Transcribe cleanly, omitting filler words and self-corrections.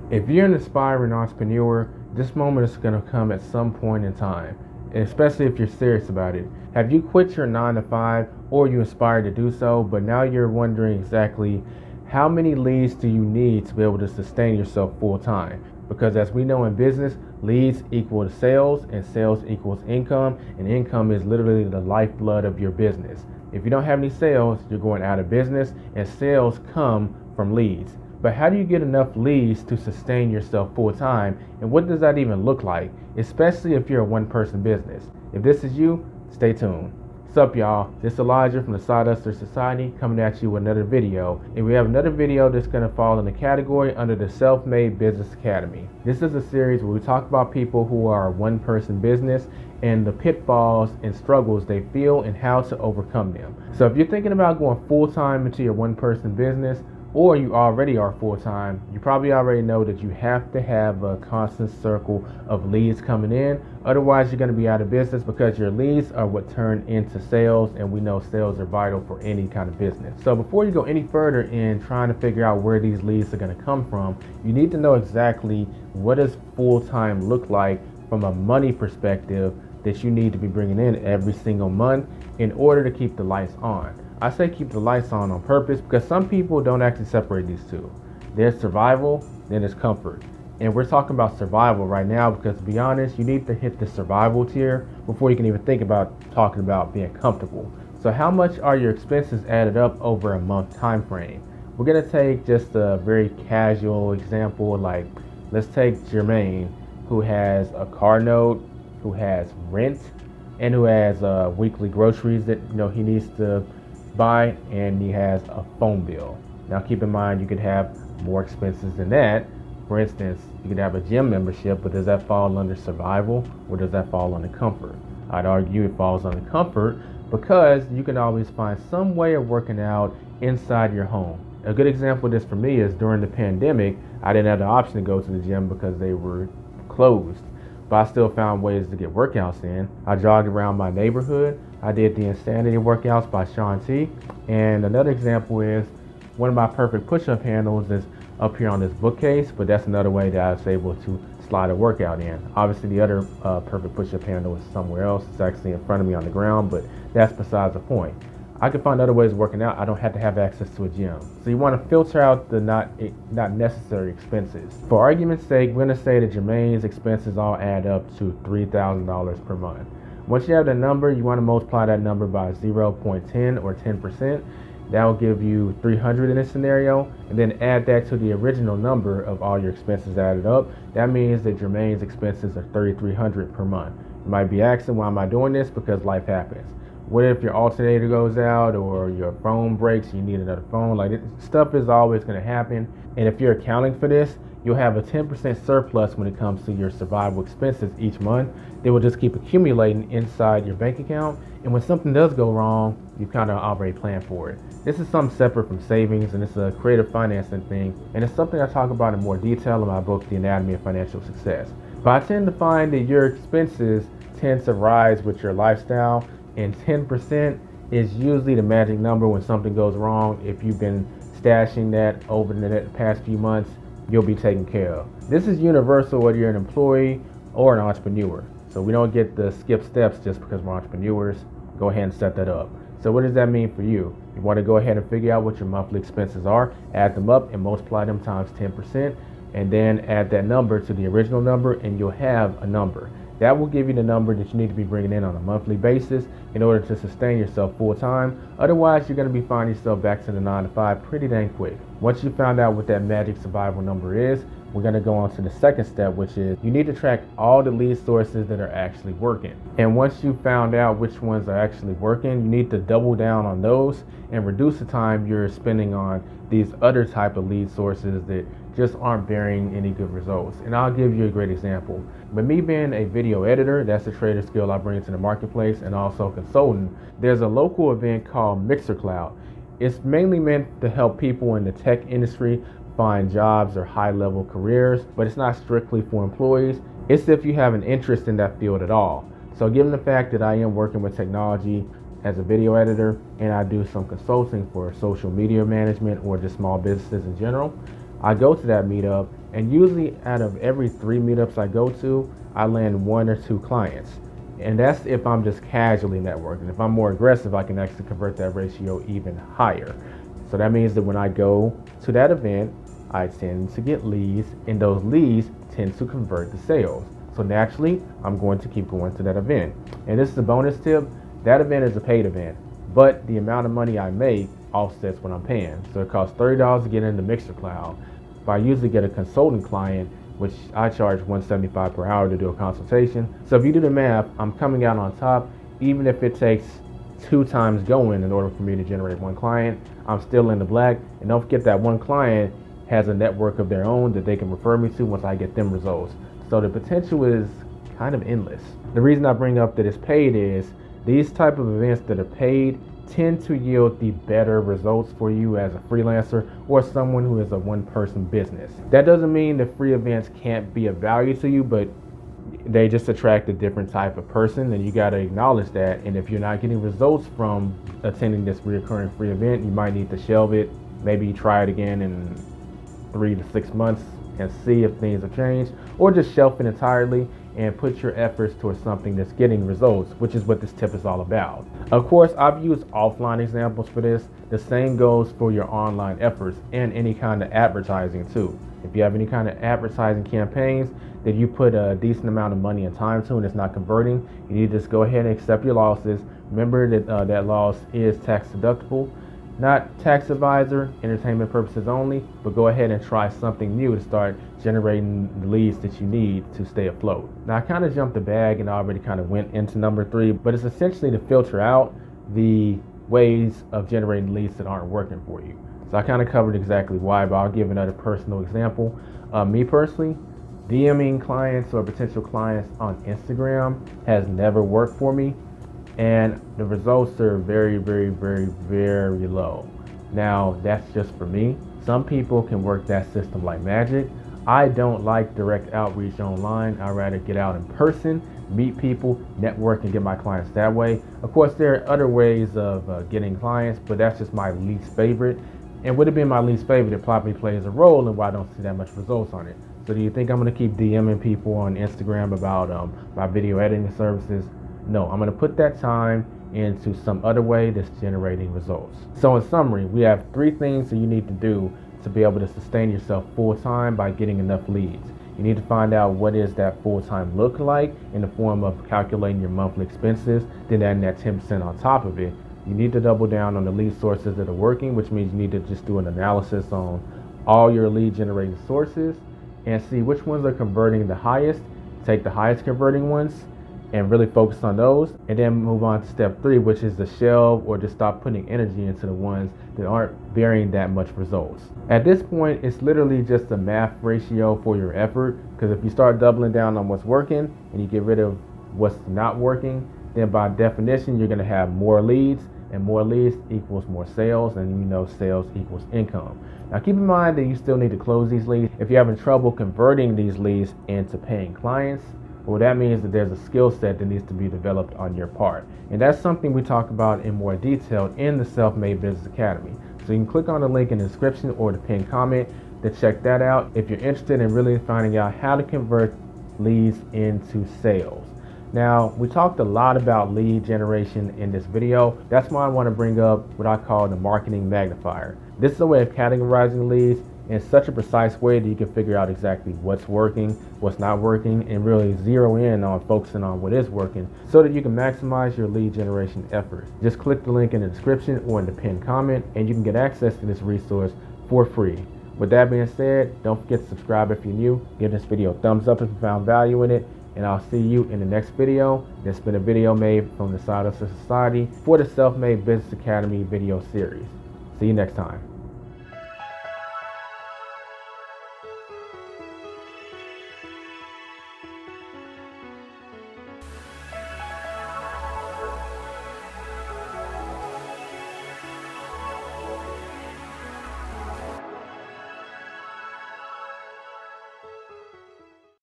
If you're an aspiring entrepreneur, this moment is going to come at some point in time, and especially if you're serious about it. Have you quit your 9 to 5 or you aspire to do so, but now you're wondering exactly how many leads do you need to be able to sustain yourself full time? Because as we know in business, leads equal to sales and sales equals income, and income is literally the lifeblood of your business. If you don't have any sales, you're going out of business, and sales come from leads. But how do you get enough leads to sustain yourself full time? And what does that even look like? Especially if you're a one person business. If this is you, stay tuned. What's up, y'all? This is Elijah from the Side Hustler Society coming at you with another video. And we have another video that's going to fall in the category under the Self-Made Business Academy. This is a series where we talk about people who are a one person business and the pitfalls and struggles they feel and how to overcome them. So if you're thinking about going full time into your one person business, or you already are full-time, you probably already know that you have to have a constant circle of leads coming in. Otherwise, you're going to be out of business, because your leads are what turn into sales, and we know sales are vital for any kind of business. So before you go any further in trying to figure out where these leads are going to come from, you need to know exactly what does full-time look like from a money perspective that you need to be bringing in every single month in order to keep the lights on. I say keep the lights on purpose because some people don't actually separate these two. There's survival, then there's comfort. And we're talking about survival right now because, to be honest, you need to hit the survival tier before you can even think about talking about being comfortable. So how much are your expenses added up over a month time frame? We're going to take just a very casual example, like let's take Jermaine, who has a car note, who has rent, and who has weekly groceries that he needs to buy, and he has a phone bill. Now keep in mind, you could have more expenses than that. For instance, you could have a gym membership, but does that fall under survival or does that fall under comfort? I'd argue it falls under comfort because you can always find some way of working out inside your home. A good example of this for me is during the pandemic, I didn't have the option to go to the gym because they were closed, but I still found ways to get workouts in. I jogged around my neighborhood. I did the Insanity Workouts by Sean T. And another example is one of my perfect push-up handles is up here on this bookcase, but that's another way that I was able to slide a workout in. Obviously, the other perfect push-up handle is somewhere else. It's actually in front of me on the ground, but that's besides the point. I can find other ways of working out. I don't have to have access to a gym. So you want to filter out the not necessary expenses. For argument's sake, we're going to say that Jermaine's expenses all add up to $3,000 per month. Once you have that number, you want to multiply that number by 0.10 or 10%. That will give you 300 in this scenario, and then add that to the original number of all your expenses added up. That means that Jermaine's expenses are $3,300 per month. You might be asking, why am I doing this? Because life happens. What if your alternator goes out or your phone breaks and you need another phone? Stuff is always going to happen. And if you're accounting for this, you'll have a 10% surplus when it comes to your survival expenses each month. They will just keep accumulating inside your bank account. And when something does go wrong, you've kind of already planned for it. This is something separate from savings, and it's a creative financing thing. And it's something I talk about in more detail in my book, The Anatomy of Financial Success. But I tend to find that your expenses tend to rise with your lifestyle, and 10% is usually the magic number when something goes wrong. If you've been stashing that over the past few months, you'll be taken care of. This is universal whether you're an employee or an entrepreneur. So we don't get to skip steps just because we're entrepreneurs. Go ahead and set that up. So what does that mean for you? You want to go ahead and figure out what your monthly expenses are, add them up and multiply them times 10%, and then add that number to the original number, and you'll have a number. That will give you the number that you need to be bringing in on a monthly basis in order to sustain yourself full time. Otherwise, you're going to be finding yourself back to the 9 to 5 pretty dang quick. Once you found out what that magic survival number is, we're going to go on to the second step, which is you need to track all the lead sources that are actually working. And once you found out which ones are actually working, you need to double down on those and reduce the time you're spending on these other type of lead sources that just aren't bearing any good results. And I'll give you a great example. But me being a video editor, that's a trader skill I bring to the marketplace, and also a consultant, there's a local event called MixerCloud. It's mainly meant to help people in the tech industry find jobs or high-level careers, but it's not strictly for employees. It's if you have an interest in that field at all. So given the fact that I am working with technology as a video editor, and I do some consulting for social media management or just small businesses in general, I go to that meetup, and usually out of every 3 meetups I go to, I land 1 or 2 clients. And that's if I'm just casually networking. If I'm more aggressive, I can actually convert that ratio even higher. So that means that when I go to that event, I tend to get leads, and those leads tend to convert to sales. So naturally, I'm going to keep going to that event. And this is a bonus tip. That event is a paid event, but the amount of money I make offsets what I'm paying. So it costs $30 to get into Mixer Cloud. But I usually get a consulting client, which I charge $175 per hour to do a consultation. So if you do the math, I'm coming out on top, even if it takes 2 times going in order for me to generate 1 client. I'm still in the black. And don't forget that 1 client has a network of their own that they can refer me to once I get them results. So the potential is kind of endless. The reason I bring up that it's paid is these type of events that are paid tend to yield the better results for you as a freelancer or someone who is a one-person business. That doesn't mean that free events can't be of value to you, but they just attract a different type of person, and you got to acknowledge that. And if you're not getting results from attending this recurring free event, you might need to shelve it. Maybe try it again in 3 to 6 months and see if things have changed, or just shelf it entirely and put your efforts towards something that's getting results, which is what this tip is all about. Of course, I've used offline examples for this. The same goes for your online efforts and any kind of advertising too. If you have any kind of advertising campaigns that you put a decent amount of money and time to and it's not converting, you need to just go ahead and accept your losses. Remember that that loss is tax deductible. Not tax advisor, entertainment purposes only, but go ahead and try something new to start generating the leads that you need to stay afloat. Now, I kind of jumped the bag and already kind of went into number 3, but it's essentially to filter out the ways of generating leads that aren't working for you. So I kind of covered exactly why, but I'll give another personal example. Me personally, DMing clients or potential clients on Instagram has never worked for me. And the results are very, very, very, very low. Now, that's just for me. Some people can work that system like magic. I don't like direct outreach online. I'd rather get out in person, meet people, network, and get my clients that way. Of course, there are other ways of getting clients, but that's just my least favorite. And would it be my least favorite, it probably plays a role in why I don't see that much results on it. So do you think I'm going to keep DMing people on Instagram about my video editing services? No, I'm going to put that time into some other way that's generating results. So in summary, we have 3 things that you need to do to be able to sustain yourself full-time by getting enough leads. You need to find out what is that full-time look like in the form of calculating your monthly expenses, then adding that 10% on top of it. You need to double down on the lead sources that are working, which means you need to just do an analysis on all your lead generating sources and see which ones are converting the highest. Take the highest converting ones and really focus on those, and then move on to step 3, which is to shelve or just stop putting energy into the ones that aren't bearing that much results. At this point, it's literally just a math ratio for your effort, because if you start doubling down on what's working and you get rid of what's not working, then by definition you're going to have more leads, and more leads equals more sales, and you know sales equals income. Now keep in mind that you still need to close these leads. If you're having trouble converting these leads into paying clients, well, that means that there's a skill set that needs to be developed on your part. And that's something we talk about in more detail in the Self-Made Business Academy. So you can click on the link in the description or the pinned comment to check that out if you're interested in really finding out how to convert leads into sales. Now, we talked a lot about lead generation in this video. That's why I want to bring up what I call the marketing magnifier. This is a way of categorizing leads in such a precise way that you can figure out exactly what's working, what's not working, and really zero in on focusing on what is working so that you can maximize your lead generation efforts. Just click the link in the description or in the pinned comment and you can get access to this resource for free. With that being said, don't forget to subscribe if you're new, give this video a thumbs up if you found value in it, and I'll see you in the next video. This has been a video made from the Side Hustle Society for the Self-Made Business Academy video series. See you next time.